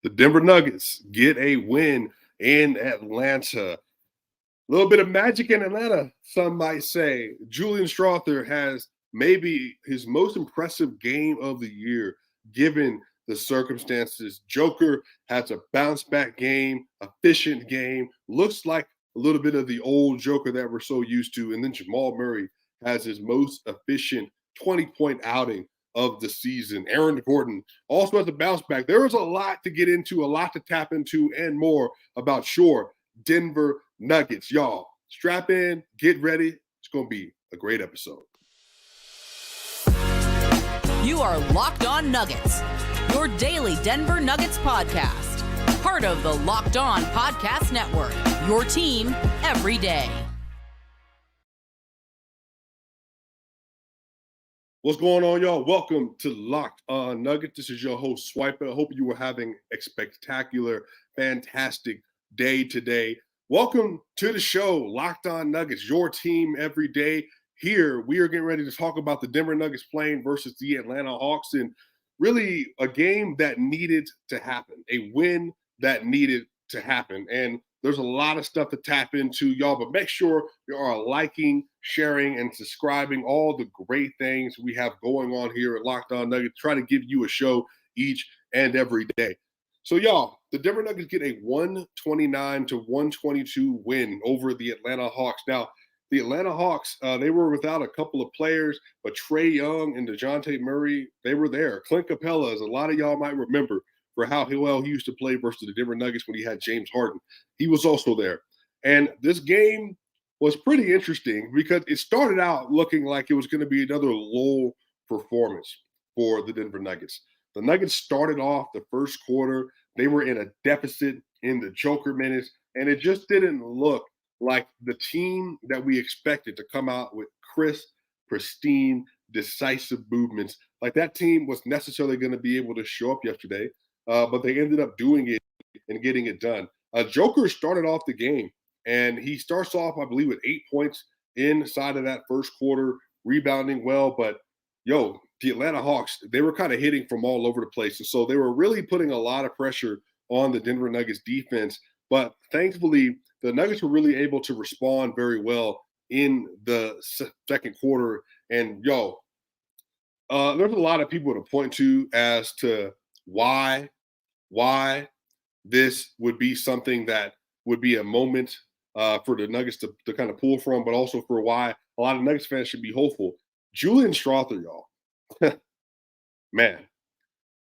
The Denver Nuggets get a win in Atlanta. A little bit of magic in Atlanta, some might say. Julian Strawther has maybe his most impressive game of the year, given the circumstances. Joker has a bounce back game, efficient game, looks like a little bit of the old Joker that we're so used to. And then Jamal Murray has his most efficient 20-point outing of the season. Aaron Gordon also has a bounce back. There is a lot to get into, a lot to tap into, and more about your Denver Nuggets. Y'all, strap in, get ready. It's going to be a great episode. You are Locked On Nuggets, your daily Denver Nuggets podcast. Part of the Locked On Podcast Network, your team every day. What's going on, y'all? Welcome to Locked On Nuggets. This is your host, Swiper. I hope you were having a spectacular, fantastic day today. Welcome to the show, Locked On Nuggets, your team every day. Here, we are getting ready to talk about the Denver Nuggets playing versus the Atlanta Hawks, and really a game that needed to happen, a win that needed to happen. And there's a lot of stuff to tap into, y'all, but make sure you are liking, sharing, and subscribing, all the great things we have going on here at Locked On Nuggets, trying to give you a show each and every day. So, y'all, the Denver Nuggets get a 129-122 win over the Atlanta Hawks. Now, the Atlanta Hawks, they were without a couple of players, but Trae Young and DeJounte Murray, they were there. Clint Capella, as a lot of y'all might remember, for how well he used to play versus the Denver Nuggets when he had James Harden. He was also there. And this game was pretty interesting because it started out looking like it was going to be another low performance for the Denver Nuggets. The Nuggets started off the first quarter. They were in a deficit in the Joker minutes, and it just didn't look like the team that we expected to come out with crisp, pristine, decisive movements. Like that team was necessarily going to be able to show up yesterday. But they ended up doing it and getting it done. Joker started off the game, and he starts off, I believe, with 8 points inside of that first quarter, rebounding well. But, the Atlanta Hawks, they were kind of hitting from all over the place. And so they were really putting a lot of pressure on the Denver Nuggets defense. But thankfully, the Nuggets were really able to respond very well in the second quarter. And, there's a lot of people to point to as to why this would be something that would be a moment for the Nuggets to kind of pull from, but also for why a lot of Nuggets fans should be hopeful. Julian Strawther, y'all. Man,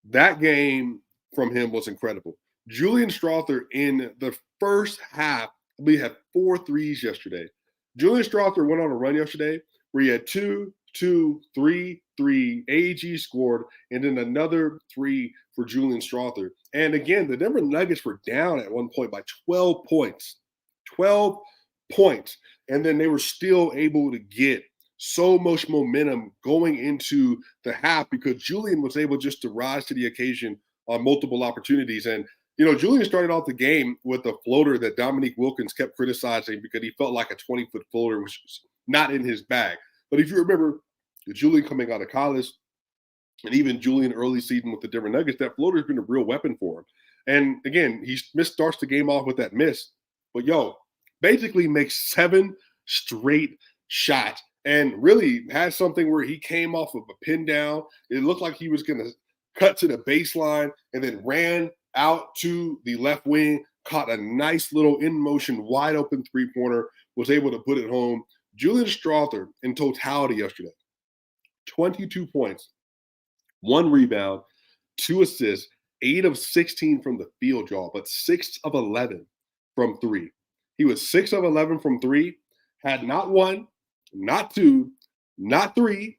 that game from him was incredible. Julian Strawther in the first half, we had 4 threes yesterday. Julian Strawther went on a run yesterday where he had 2, 3. AG scored, and then another 3 for Julian Strawther. And again, the Denver Nuggets were down at one point by 12 points. 12 points. And then they were still able to get so much momentum going into the half because Julian was able just to rise to the occasion on multiple opportunities. And, Julian started off the game with a floater that Dominique Wilkins kept criticizing because he felt like a 20-foot floater, which was not in his bag. But if you remember, Julian coming out of college, and even Julian early season with the Denver Nuggets, that floater has been a real weapon for him. And again, he starts the game off with that miss. But basically makes 7 straight shots and really had something where he came off of a pin down. It looked like he was going to cut to the baseline and then ran out to the left wing, caught a nice little in-motion, wide open three-pointer, was able to put it home. Julian Strawther in totality yesterday, 22 points, 1 rebound, 2 assists, 8 of 16 from the field, y'all, but 6 of 11 from 3. He was 6 of 11 from 3, had not 1, not 2, not 3,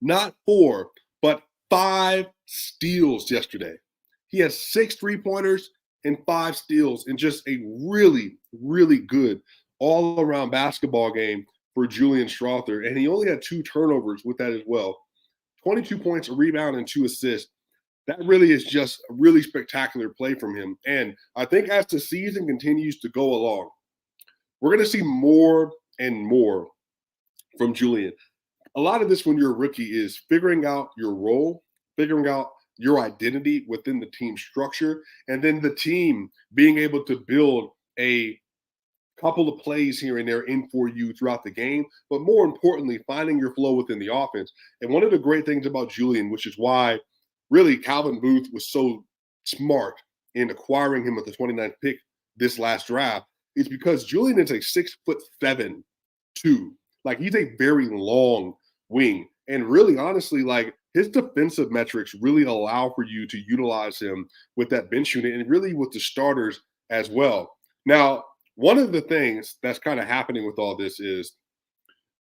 not 4, but 5 steals yesterday. He has 6 3-pointers and 5 steals in just a really, really good all-around basketball game for Julian Strawther. And he only had 2 turnovers with that as well. 22 points, a rebound, and 2 assists. That really is just a really spectacular play from him. And I think as the season continues to go along, we're going to see more and more from Julian. A lot of this when you're a rookie is figuring out your role, figuring out your identity within the team structure, and then the team being able to build a couple of plays here and there in for you throughout the game, but more importantly, finding your flow within the offense. And one of the great things about Julian, which is why really Calvin Booth was so smart in acquiring him with the 29th pick this last draft, is because Julian is a 6'7" 2. Like, he's a very long wing. And really, honestly, like, his defensive metrics really allow for you to utilize him with that bench unit and really with the starters as well. Now, one of the things that's kind of happening with all this is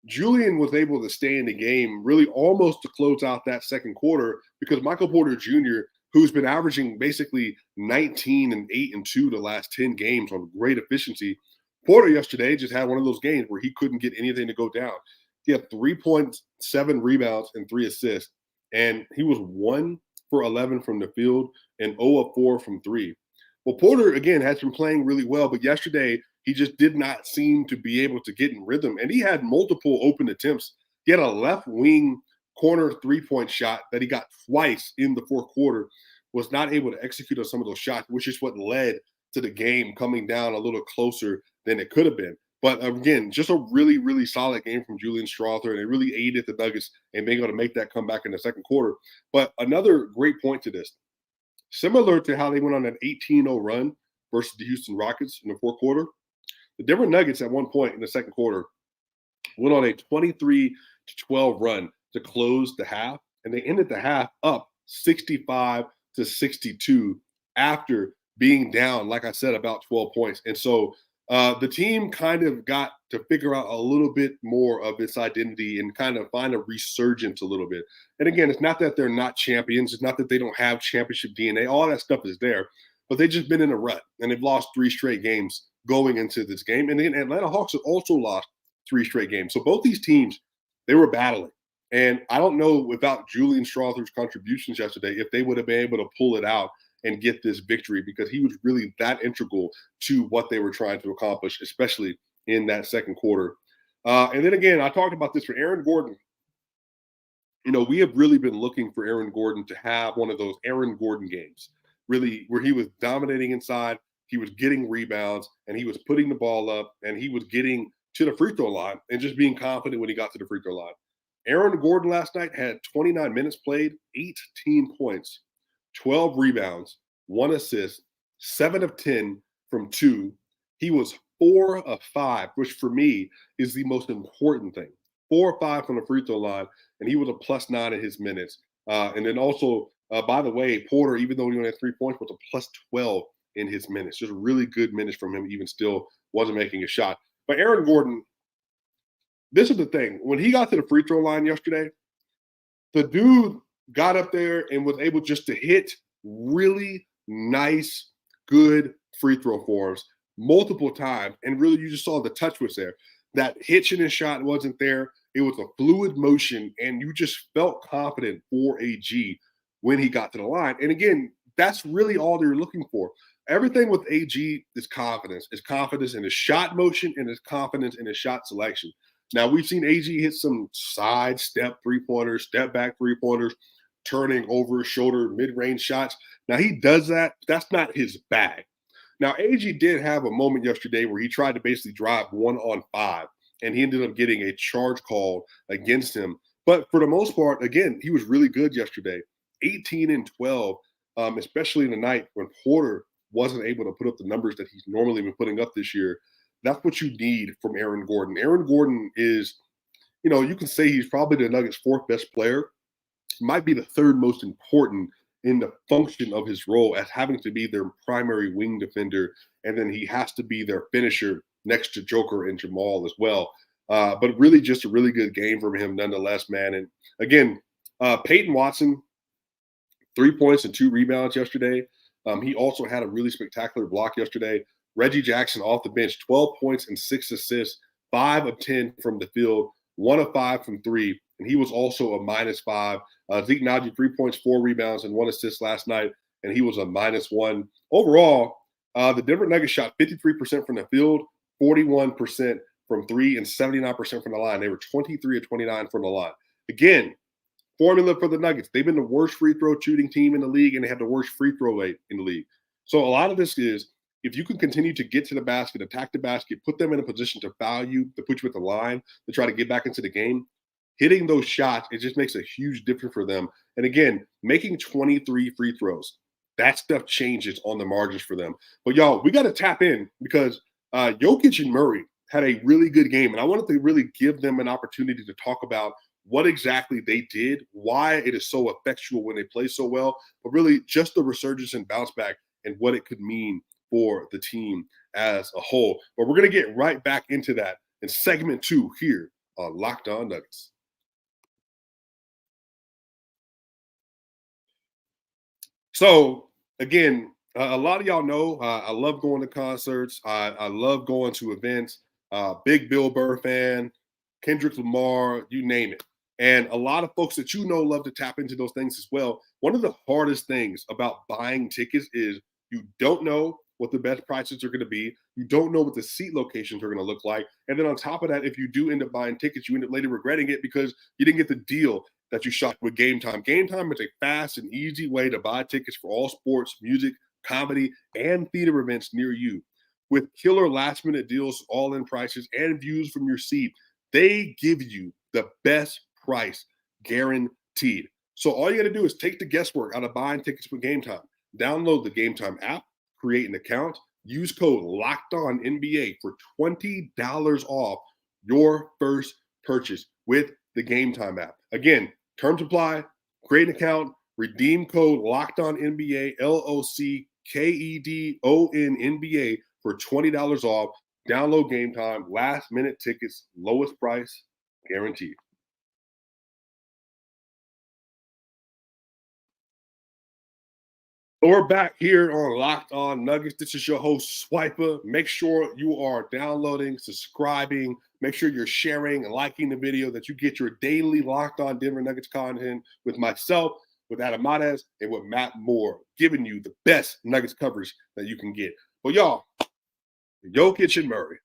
Julian was able to stay in the game really almost to close out that second quarter because Michael Porter Jr., who's been averaging basically 19 and 8 and 2 the last 10 games on great efficiency, Porter yesterday just had one of those games where he couldn't get anything to go down. He had 3.7 rebounds and 3 assists, and he was 1 for 11 from the field and 0 of 4 from 3. Well, Porter, again, has been playing really well, but yesterday he just did not seem to be able to get in rhythm, and he had multiple open attempts. He had a left wing corner three-point shot that he got twice in the fourth quarter, was not able to execute on some of those shots, which is what led to the game coming down a little closer than it could have been. But again, just a really, really solid game from Julian Strawther, and it really aided the Nuggets in being able to make that comeback in the second quarter. But another great point to this, similar to how they went on an 18-0 run versus the Houston Rockets in the fourth quarter, the Denver Nuggets at one point in the second quarter went on a 23-12 run to close the half, and they ended the half up 65-62 after being down, like I said, about 12 points. And so the team kind of got to figure out a little bit more of its identity and kind of find a resurgence a little bit. And again, it's not that they're not champions. It's not that they don't have championship DNA. All that stuff is there, but they've just been in a rut, and they've lost 3 straight games going into this game. And then Atlanta Hawks have also lost 3 straight games. So both these teams, they were battling. And I don't know, without Julian Strawther's contributions yesterday, if they would have been able to pull it out and get this victory, because he was really that integral to what they were trying to accomplish, especially in that second quarter. And then again, I talked about this for Aaron Gordon. You know, we have really been looking for Aaron Gordon to have one of those Aaron Gordon games, really, where he was dominating inside, he was getting rebounds, and he was putting the ball up, and he was getting to the free throw line and just being confident when he got to the free throw line. Aaron Gordon last night had 29 minutes played, 18 points, 12 rebounds, 1 assist, 7 of 10 from 2. He was 4 of 5, which for me is the most important thing. 4 of 5 from the free throw line, and he was a +9 in his minutes. And then also, by the way, Porter, even though he only had 3 points, was a +12 in his minutes. Just really good minutes from him, even still wasn't making a shot. But Aaron Gordon, this is the thing. When he got to the free throw line yesterday, the dude got up there and was able just to hit really nice, good free throw forms multiple times. And really, you just saw the touch was there. That hitch in his shot wasn't there. It was a fluid motion, and you just felt confident for AG when he got to the line. And again, that's really all they're looking for. Everything with AG is confidence. It's confidence in his shot motion and his confidence in his shot selection. Now, we've seen AG hit some side step three-pointers, step back three-pointers, turning over his shoulder, mid-range shots. Now, he does that. That's not his bag. Now, AG did have a moment yesterday where he tried to basically drive 1-on-5, and he ended up getting a charge call against him. But for the most part, again, he was really good yesterday. 18 and 12, especially in the night when Porter wasn't able to put up the numbers that he's normally been putting up this year. That's what you need from Aaron Gordon. Aaron Gordon is, you know, you can say he's probably the Nuggets' 4th best player. Might be the 3rd most important in the function of his role as having to be their primary wing defender. And then he has to be their finisher next to Joker and Jamal as well. But really just a really good game from him nonetheless, man. And again, Peyton Watson, 3 points and 2 rebounds yesterday. He also had a really spectacular block yesterday. Reggie Jackson off the bench, 12 points and 6 assists, 5 of 10 from the field, 1 of 5 from 3, and he was also a -5. Zeke Naji, 3 points, 4 rebounds, and 1 assist last night, and he was a -1. Overall, the Denver Nuggets shot 53% from the field, 41% from 3, and 79% from the line. They were 23 of 29 from the line. Again, formula for the Nuggets. They've been the worst free throw shooting team in the league, and they have the worst free throw rate in the league. So a lot of this is, if you can continue to get to the basket, attack the basket, put them in a position to foul you, to put you at the line, to try to get back into the game, hitting those shots, it just makes a huge difference for them. And again, making 23 free throws, that stuff changes on the margins for them. But y'all, we got to tap in because Jokic and Murray had a really good game. And I wanted to really give them an opportunity to talk about what exactly they did, why it is so effectual when they play so well, but really just the resurgence and bounce back and what it could mean for the team as a whole. But we're going to get right back into that in segment 2 here on Locked On Nuggets. So, again, a lot of y'all know I love going to concerts. I love going to events. Big Bill Burr fan, Kendrick Lamar, you name it. And a lot of folks that you know love to tap into those things as well. One of the hardest things about buying tickets is you don't know what the best prices are going to be. You don't know what the seat locations are going to look like. And then on top of that, if you do end up buying tickets, you end up later regretting it because you didn't get the deal that you shot with Game Time. Game Time is a fast and easy way to buy tickets for all sports, music, comedy, and theater events near you. With killer last-minute deals, all-in prices, and views from your seat, they give you the best price guaranteed. So all you got to do is take the guesswork out of buying tickets with Game Time. Download the Game Time app, create an account, use code LOCKEDONNBA for $20 off your first purchase with the Game Time app. Again, terms apply, create an account, redeem code LOCKEDONNBA, LOCKEDONNBA for $20 off. Download Game Time, last minute tickets, lowest price guaranteed. We're back here on Locked On Nuggets. This is your host, Swiper. Make sure you are downloading, subscribing. Make sure you're sharing and liking the video that you get your daily Locked On Denver Nuggets content with myself, with Adam Mades, and with Matt Moore, giving you the best Nuggets coverage that you can get. Well, y'all, Jokic and Murray.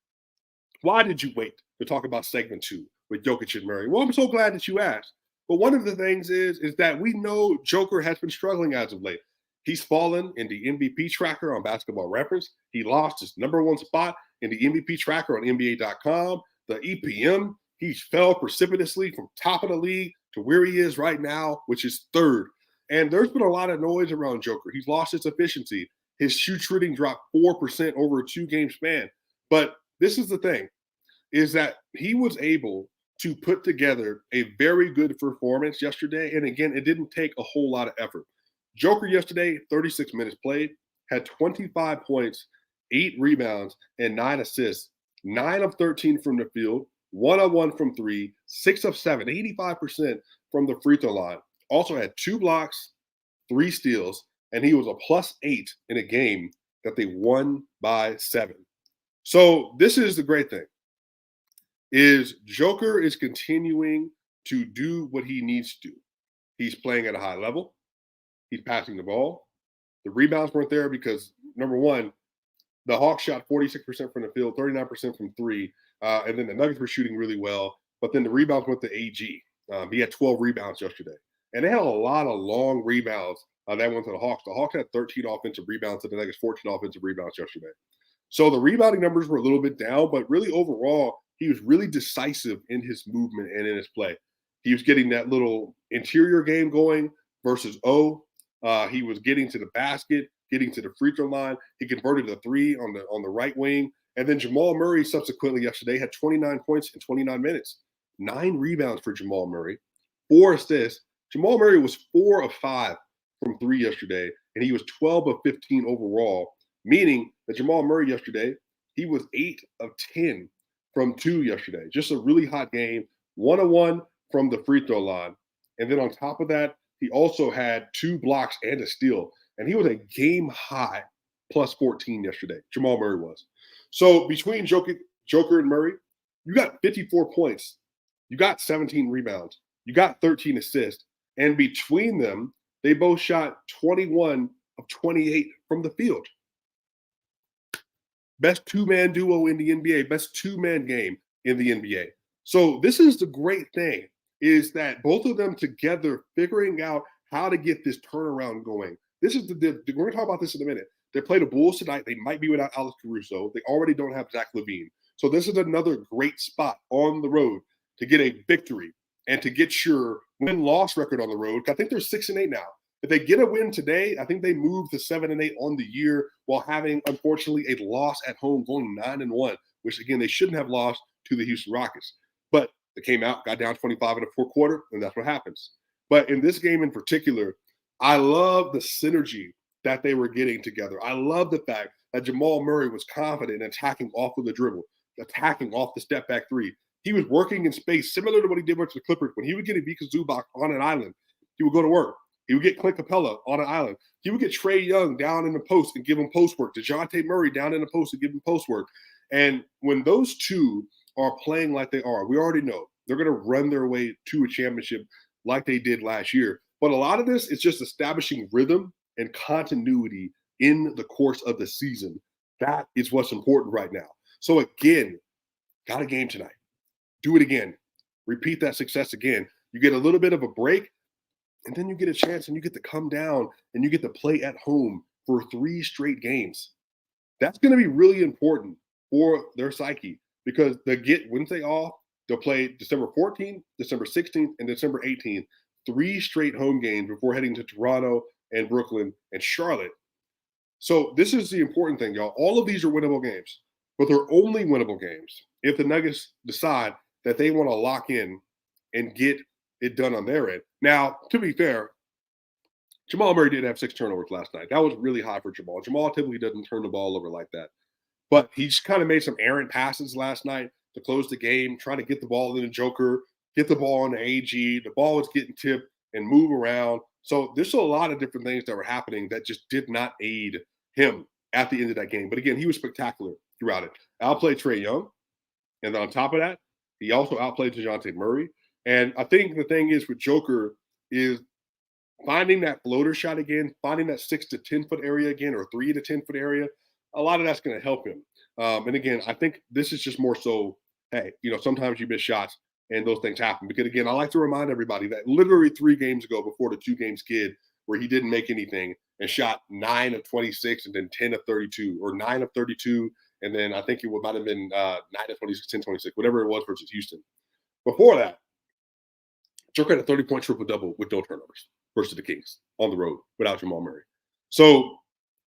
Why did you wait to talk about segment 2 with Jokic and Murray? Well, I'm so glad that you asked. But one of the things is that we know Joker has been struggling as of late. He's fallen in the MVP tracker on Basketball Reference. He lost his number 1 spot in the MVP tracker on NBA.com. The EPM, he fell precipitously from top of the league to where he is right now, which is 3rd. And there's been a lot of noise around Joker. He's lost his efficiency. His shoot shooting dropped 4% over a 2-game span. But this is the thing, is that he was able to put together a very good performance yesterday. And again, it didn't take a whole lot of effort. Joker yesterday, 36 minutes played, had 25 points, 8 rebounds, and 9 assists, 9 of 13 from the field, 1 of 1 from 3, 6 of 7, 85% from the free throw line. Also had 2 blocks, 3 steals, and he was a +8 in a game that they won by 7. So this is the great thing, is Joker is continuing to do what he needs to do. He's playing at a high level. He's passing the ball. The rebounds weren't there because, number one, the Hawks shot 46% from the field, 39% from 3, and then the Nuggets were shooting really well. But then the rebounds went to AG. He had 12 rebounds yesterday. And they had a lot of long rebounds that went to the Hawks. The Hawks had 13 offensive rebounds to the Nuggets, 14 offensive rebounds yesterday. So the rebounding numbers were a little bit down, but really overall, he was really decisive in his movement and in his play. He was getting that little interior game going versus O. He was getting to the basket, getting to the free throw line. He converted a 3 on the right wing. And then Jamal Murray subsequently yesterday had 29 points in 29 minutes, 9 rebounds for Jamal Murray, 4 assists. Jamal Murray was 4 of 5 from 3 yesterday, and he was 12 of 15 overall, meaning that Jamal Murray yesterday, he was 8 of 10 from 2 yesterday. Just a really hot game, 1 of 1 from the free throw line. And then on top of that, he also had 2 blocks and a steal, and he was a game high +14 yesterday. Jamal Murray was. So between Joker and Murray, you got 54 points. You got 17 rebounds. You got 13 assists. And between them, they both shot 21 of 28 from the field. Best 2-man duo in the NBA, best 2-man game in the NBA. So this is the great thing, is that both of them together figuring out how to get this turnaround going. This is we're going to talk about this in a minute. They play the Bulls tonight. They might be without Alex Caruso. They already don't have Zach LaVine. So this is another great spot on the road to get a victory and to get your win-loss record on the road. I think they're 6-8 now. If they get a win today, I think they move to 7-8 on the year while having, unfortunately, a loss at home going 9-1, which, again, they shouldn't have lost to the Houston Rockets. But they came out, got down 25 in the fourth quarter, and that's what happens. But in this game in particular, I love the synergy that they were getting together. I love the fact that Jamal Murray was confident in attacking off of the dribble, attacking off the step back three. He was working in space, similar to what he did with the Clippers. When he would get Ivica Zubac on an island, he would go to work. He would get Clint Capella on an island. He would get Trae Young down in the post and give him post work. DeJounte Murray down in the post and give him post work. And when those two are playing like they are, we already know they're going to run their way to a championship like they did last year. But a lot of this is just establishing rhythm and continuity in the course of the season. That is what's important right now. So again, got a game tonight. Do it again. Repeat that success again. You get a little bit of a break, and then you get a chance and you get to come down and you get to play at home for 3 straight games. That's going to be really important for their psyche because they get Wednesday off. They'll play December 14th, December 16th, and December 18th. 3 straight home games before heading to Toronto and Brooklyn and Charlotte. So this is the important thing, y'all. All of these are winnable games, but they're only winnable games if the Nuggets decide that they want to lock in and get it done on their end. Now, to be fair, Jamal Murray did have 6 turnovers last night. That was really high for Jamal. Jamal typically doesn't turn the ball over like that. But he's kind of made some errant passes last night to close the game, trying to get the ball in the Joker, get the ball on the AG. The ball was getting tipped and move around. So there's a lot of different things that were happening that just did not aid him at the end of that game. But again, he was spectacular throughout it. Outplayed Trae Young. And then on top of that, he also outplayed DeJounte Murray. And I think the thing is with Joker is finding that floater shot again, finding that 6 to 10 foot area again, or 3 to 10 foot area. A lot of that's going to help him. And again, I think this is just more so, hey, sometimes you miss shots and those things happen. Because again, I like to remind everybody that literally 3 games ago before the 2-game skid where he didn't make anything and shot 9 of 26 and then 10 of 32 or 9 of 32. And then I think it might have been 9 of 26, 10, 26, whatever it was versus Houston. Before that, Joker had a 30-point triple-double with no turnovers versus the Kings on the road without Jamal Murray. So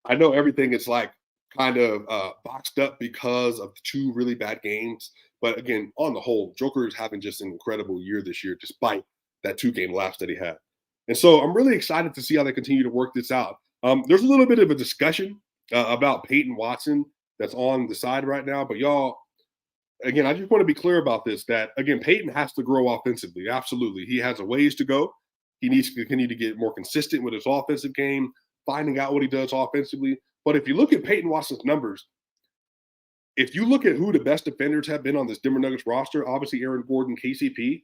I know everything is like kind of boxed up because of the 2 really bad games. But again, on the whole, Joker is having just an incredible year this year, despite that 2-game lapse that he had. And so I'm really excited to see how they continue to work this out. There's a little bit of a discussion about Peyton Watson that's on the side right now. But y'all, again, I just want to be clear about this, that, again, Peyton has to grow offensively. Absolutely. He has a ways to go. He needs to continue to get more consistent with his offensive game, finding out what he does offensively. But if you look at Peyton Watson's numbers, if you look at who the best defenders have been on this Denver Nuggets roster, obviously Aaron Gordon, KCP,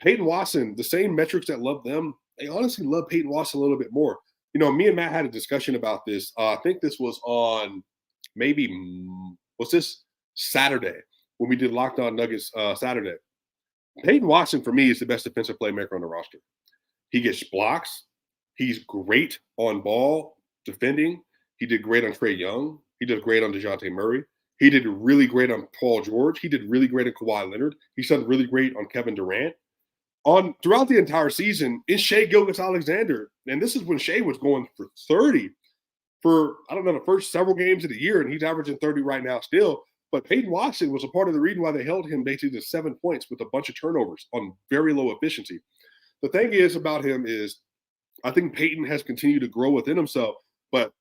Peyton Watson, the same metrics that love them, they honestly love Peyton Watson a little bit more. Me and Matt had a discussion about this. I think this was on Saturday when we did Locked On Nuggets Saturday. Peyton Watson, for me, is the best defensive playmaker on the roster. He gets blocks. He's great on ball defending. He did great on Trae Young. He did great on DeJounte Murray. He did really great on Paul George. He did really great on Kawhi Leonard. He's done really great on Kevin Durant. Throughout the entire season, it's Shai Gilgeous-Alexander. And this is when Shai was going for 30 for, the first several games of the year, and he's averaging 30 right now still. But Peyton Watson was a part of the reason why they held him basically to 7 points with a bunch of turnovers on very low efficiency. The thing is about him is I think Peyton has continued to grow within himself, but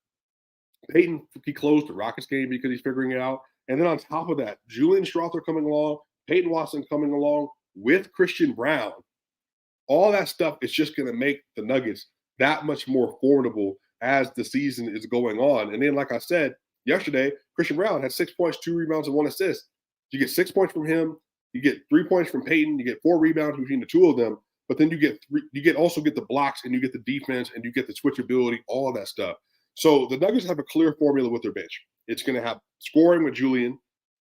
Peyton, he closed the Rockets game because he's figuring it out. And then on top of that, Julian Strawther coming along, Peyton Watson coming along with Christian Brown. All that stuff is just going to make the Nuggets that much more formidable as the season is going on. And then, like I said yesterday, Christian Brown had 6 points, 2 rebounds, and 1 assist. You get 6 points from him. You get 3 points from Peyton. You get 4 rebounds between the 2 of them. But then you also get the blocks, and you get the defense, and you get the switchability, all of that stuff. So the Nuggets have a clear formula with their bench. It's going to have scoring with Julian.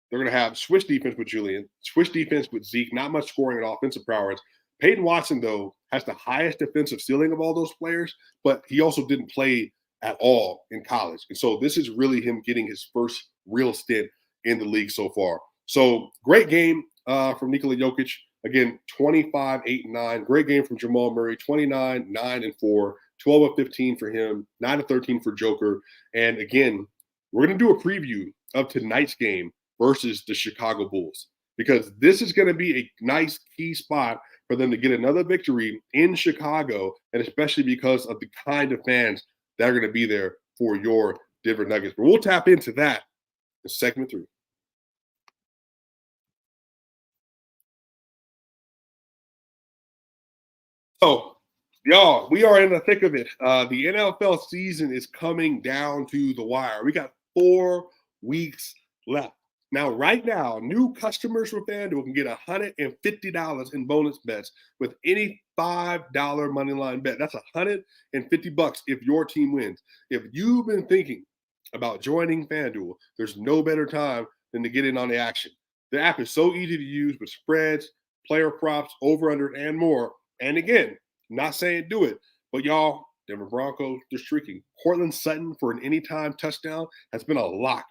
They're going to have switch defense with Julian, switch defense with Zeke, not much scoring and offensive prowess. Peyton Watson, though, has the highest defensive ceiling of all those players, but he also didn't play at all in college. And so this is really him getting his first real stint in the league so far. So great game from Nikola Jokic. Again, 25, 8, and 9. Great game from Jamal Murray, 29, 9, and 4, 12 of 15 for him, 9 of 13 for Joker. And again, we're going to do a preview of tonight's game versus the Chicago Bulls, because this is going to be a nice key spot for them to get another victory in Chicago, and especially because of the kind of fans that are going to be there for your Denver Nuggets. But we'll tap into that in segment 3. So, y'all, we are in the thick of it. The NFL season is coming down to the wire. We got 4 weeks left. Now, right now, new customers for FanDuel can get $150 in bonus bets with any $5 moneyline bet. That's $150 if your team wins. If you've been thinking about joining FanDuel, there's no better time than to get in on the action. The app is so easy to use with spreads, player props, over-under, and more. And again, not saying do it, but y'all, Denver Broncos, they're streaking. Cortland Sutton for an anytime touchdown has been a lot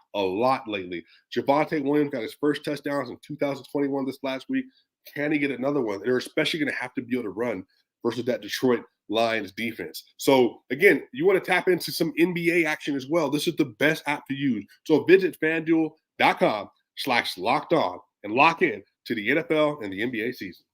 lately. Javonte Williams got his first touchdowns in 2021 this last week. Can he get another one? They're especially going to have to be able to run versus that Detroit Lions defense. So again, you want to tap into some NBA action as well. This is the best app to use. So visit FanDuel.com/lockedon and lock in to the NFL and the NBA season.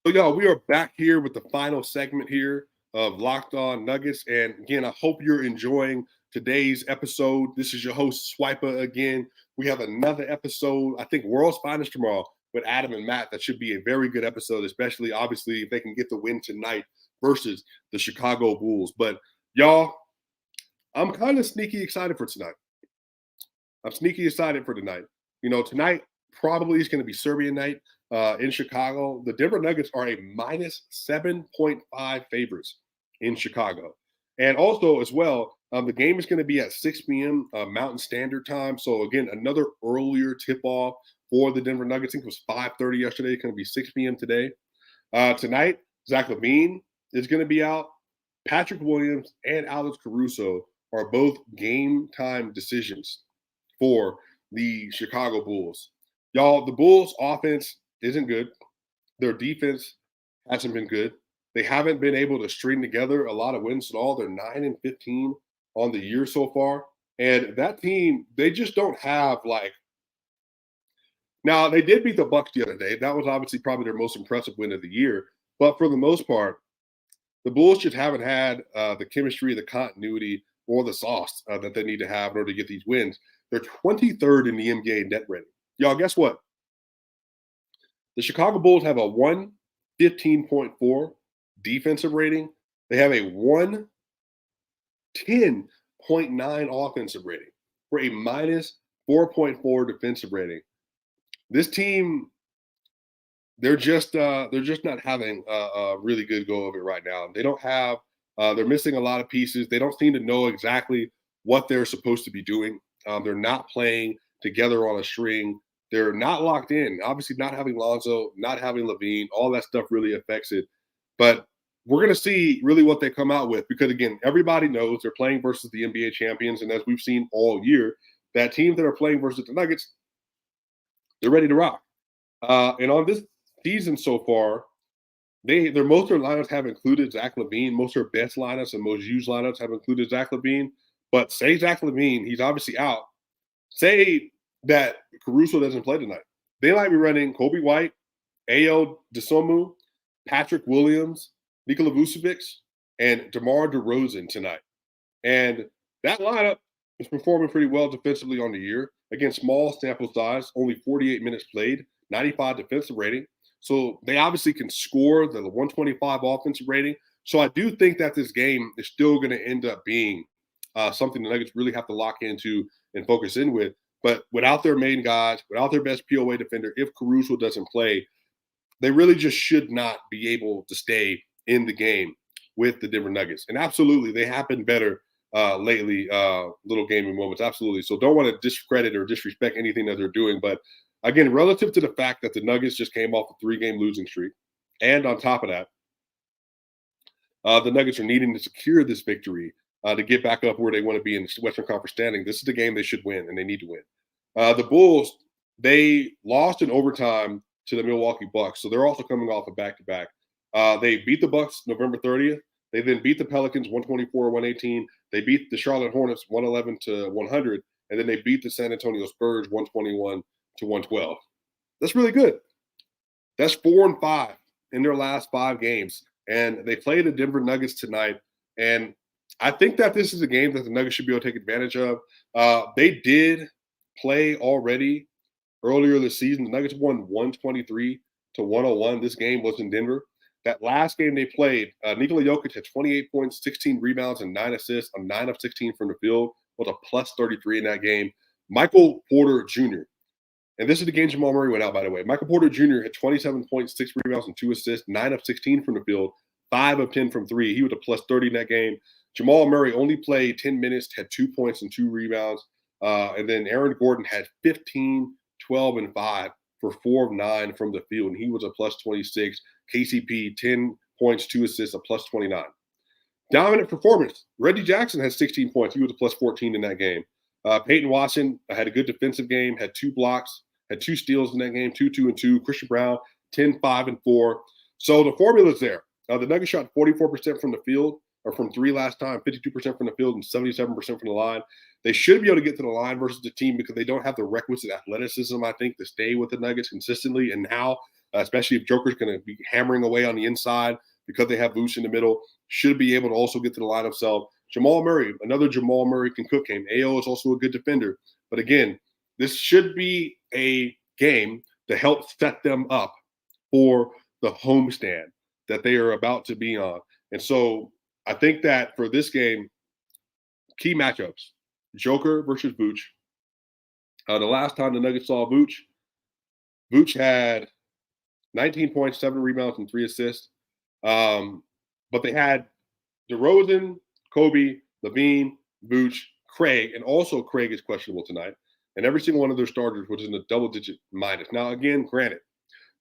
So, y'all, we are back here with the final segment here of Locked On Nuggets. And again, I hope you're enjoying today's episode. This is your host, Swiper, again. We have another episode, I think World's Finest tomorrow with Adam and Matt. That should be a very good episode, especially, obviously, if they can get the win tonight versus the Chicago Bulls. But, y'all, I'm kind of sneaky excited for tonight. I'm sneaky excited for tonight. You know, tonight probably is going to be Serbian night. In Chicago, the Denver Nuggets are a minus 7.5 favorites in Chicago. And also, as well, the game is going to be at 6 p.m. Mountain Standard Time. So, again, another earlier tip-off for the Denver Nuggets. I think it was 5:30 yesterday. It's going to be 6 p.m. today. Tonight, Zach LaVine is going to be out. Patrick Williams and Alex Caruso are both game-time decisions for the Chicago Bulls. Y'all, the Bulls' offense isn't good. Their defense hasn't been good. They haven't been able to string together a lot of wins at all. They're 9-15 on the year so far. And that team, they just don't have now they did beat the Bucks the other day. That was obviously probably their most impressive win of the year. But for the most part, the Bulls just haven't had the chemistry, the continuity, or the sauce that they need to have in order to get these wins. They're 23rd in the NBA net rating. Y'all, guess what? The Chicago Bulls have a 115.4 defensive rating. They have a 110.9 offensive rating for a minus 4.4 defensive rating. This team, they're just not having a really good go of it right now. They don't have they're missing a lot of pieces. They don't seem to know exactly what they're supposed to be doing. They're not playing together on a string. They're not locked in. Obviously, not having Lonzo, not having LaVine, all that stuff really affects it. But we're going to see really what they come out with because, again, everybody knows they're playing versus the NBA champions. And as we've seen all year, that teams that are playing versus the Nuggets, they're ready to rock. And on this season so far, their most of their lineups have included Zach LaVine. Most of their best lineups and most used lineups have included Zach LaVine. But say Zach LaVine, he's obviously out. Say that Caruso doesn't play tonight. They might be running Kobe White, Ayo Dosunmu, Patrick Williams, Nikola Vucevic, and DeMar DeRozan tonight. And that lineup is performing pretty well defensively on the year. Again, small sample size, only 48 minutes played, 95 defensive rating. So they obviously can score the 125 offensive rating. So I do think that this game is still going to end up being something the Nuggets really have to lock into and focus in with. But without their main guys, without their best POA defender, if Caruso doesn't play, they really just should not be able to stay in the game with the Denver Nuggets. And absolutely, they have been better lately, little gaming moments. Absolutely. So don't want to discredit or disrespect anything that they're doing. But again, relative to the fact that the Nuggets just came off a 3-game losing streak, and on top of that, the Nuggets are needing to secure this victory to get back up where they want to be in the Western Conference standing. This is the game they should win, and they need to win. The Bulls, they lost in overtime to the Milwaukee Bucks, so they're also coming off a back-to-back. They beat the Bucks November 30th. They then beat the Pelicans 124-118. They beat the Charlotte Hornets 111-100, and then they beat the San Antonio Spurs 121-112. That's really good. That's 4-5 in their last 5 games. And they play the Denver Nuggets tonight. And I think that this is a game that the Nuggets should be able to take advantage of. They did play already earlier this season. The Nuggets won 123-101. This game was in Denver. That last game they played, Nikola Jokic had 28 points, 16 rebounds, and 9 assists on 9 of 16 from the field, with a plus 33 in that game. Michael Porter Jr., and this is the game Jamal Murray went out, by the way. Michael Porter Jr. had 27 points, 6 rebounds, and 2 assists, 9 of 16 from the field, 5 of 10 from 3. He was a plus 30 in that game. Jamal Murray only played 10 minutes, had 2 points and 2 rebounds. And then Aaron Gordon had 15, 12, and 5 for 4 of 9 from the field, and he was a plus 26. KCP, 10 points, 2 assists, a plus 29. Dominant performance. Reggie Jackson had 16 points. He was a plus 14 in that game. Peyton Watson had a good defensive game, had 2 blocks, had 2 steals in that game, 2, 2, and 2. Christian Brown, 10, 5, and 4. So the formula's there. The Nuggets shot 44% from the field, or from 3 last time, 52% from the field, and 77% from the line. They should be able to get to the line versus the team because they don't have the requisite athleticism, I think, to stay with the Nuggets consistently. And now, especially if Joker's going to be hammering away on the inside because they have Vooch in the middle, should be able to also get to the line himself. Jamal Murray, another Jamal Murray can cook game. AO is also a good defender. But again, this should be a game to help set them up for the homestand that they are about to be on. And so I think that for this game, key matchups, Joker versus Vooch. The last time the Nuggets saw Vooch had 19 points, 7 rebounds, and 3 assists. But they had DeRozan, Kobe, Levine, Vooch, Craig, and also Craig is questionable tonight. And every single one of their starters was in a double-digit minus. Now, again, granted,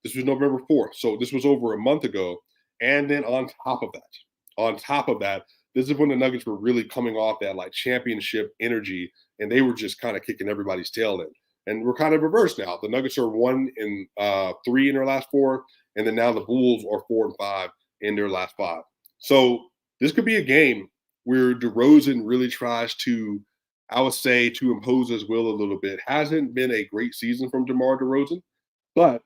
this was November 4th, so this was over a month ago. And then on top of that, this is when the Nuggets were really coming off that like championship energy, and they were just kind of kicking everybody's tail in. And we're kind of reversed now. The Nuggets are 1-3 in their last 4, and then now the Bulls are 4-5 in their last 5. So this could be a game where DeRozan really tries to, I would say, to impose his will a little bit. Hasn't been a great season from DeMar DeRozan, but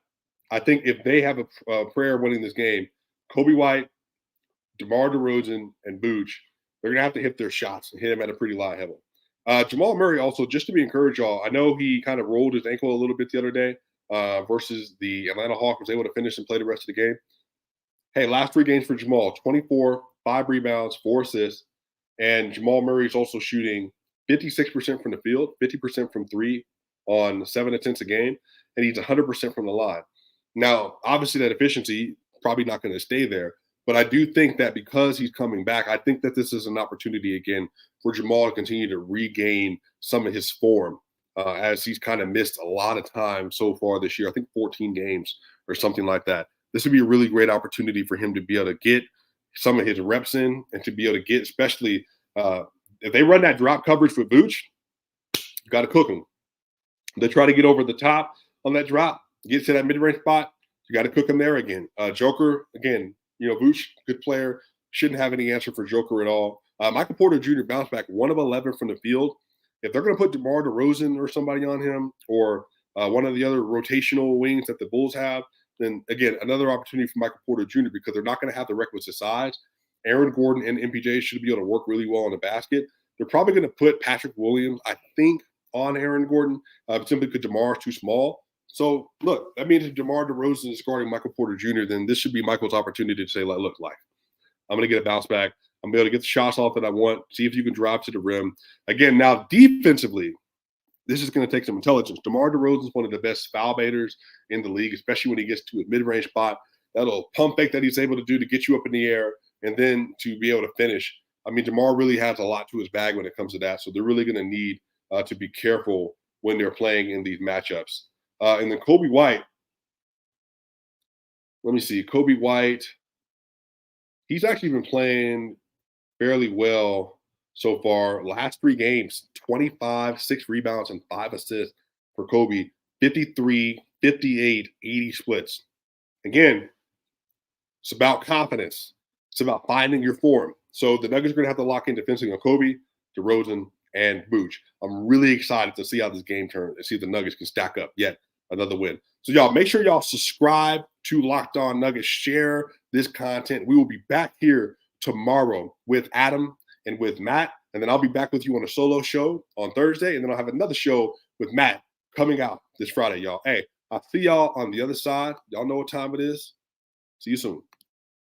I think if they have a prayer of winning this game, Kobe White, DeMar DeRozan, and Vooch, they're going to have to hit their shots and hit them at a pretty high level. Jamal Murray also, just to be encouraged, y'all, I know he kind of rolled his ankle a little bit the other day versus the Atlanta Hawks, was able to finish and play the rest of the game. Hey, last 3 games for Jamal, 24, 5 rebounds, 4 assists, and Jamal Murray is also shooting 56% from the field, 50% from 3 on 7 attempts a game, and he's 100% from the line. Now, obviously that efficiency probably not going to stay there, but I do think that because he's coming back, I think that this is an opportunity again for Jamal to continue to regain some of his form as he's kind of missed a lot of time so far this year. I think 14 games or something like that. This would be a really great opportunity for him to be able to get some of his reps in and to be able to get, especially if they run that drop coverage for Vooch, you got to cook him. They try to get over the top on that drop, get to that mid-range spot, you got to cook him there again. Joker, again, Vooch, good player, shouldn't have any answer for Joker at all. Michael Porter Jr. bounced back 1 of 11 from the field. If they're going to put DeMar DeRozan or somebody on him, or one of the other rotational wings that the Bulls have, then again, another opportunity for Michael Porter Jr. because they're not going to have the requisite size. Aaron Gordon and MPJ should be able to work really well on the basket. They're probably going to put Patrick Williams, I think, on Aaron Gordon simply because DeMar is too small. So, look, that means if DeMar DeRozan is guarding Michael Porter Jr., then this should be Michael's opportunity to say, like, look, I'm going to get a bounce back. I'm going to be able to get the shots off that I want, see if you can drive to the rim. Again, now defensively, this is going to take some intelligence. DeMar DeRozan is one of the best foul baiters in the league, especially when he gets to a mid-range spot. That little pump fake that he's able to do to get you up in the air and then to be able to finish. I mean, Jamal really has a lot to his bag when it comes to that. So they're really going to need to be careful when they're playing in these matchups. And then Kobe White, let me see. Kobe White, he's actually been playing fairly well so far. Last 3 games, 25, 6 rebounds, and 5 assists for Kobe. 53, 58, 80 splits. Again, it's about confidence. It's about finding your form. So the Nuggets are going to have to lock in defensively on Kobe, DeRozan, and Vooch. I'm really excited to see how this game turns and see if the Nuggets can stack up yet another win. So y'all, make sure y'all subscribe to Locked On Nuggets. Share this content. We will be back here tomorrow with Adam and with Matt. And then I'll be back with you on a solo show on Thursday. And then I'll have another show with Matt coming out this Friday, y'all. Hey, I'll see y'all on the other side. Y'all know what time it is. See you soon.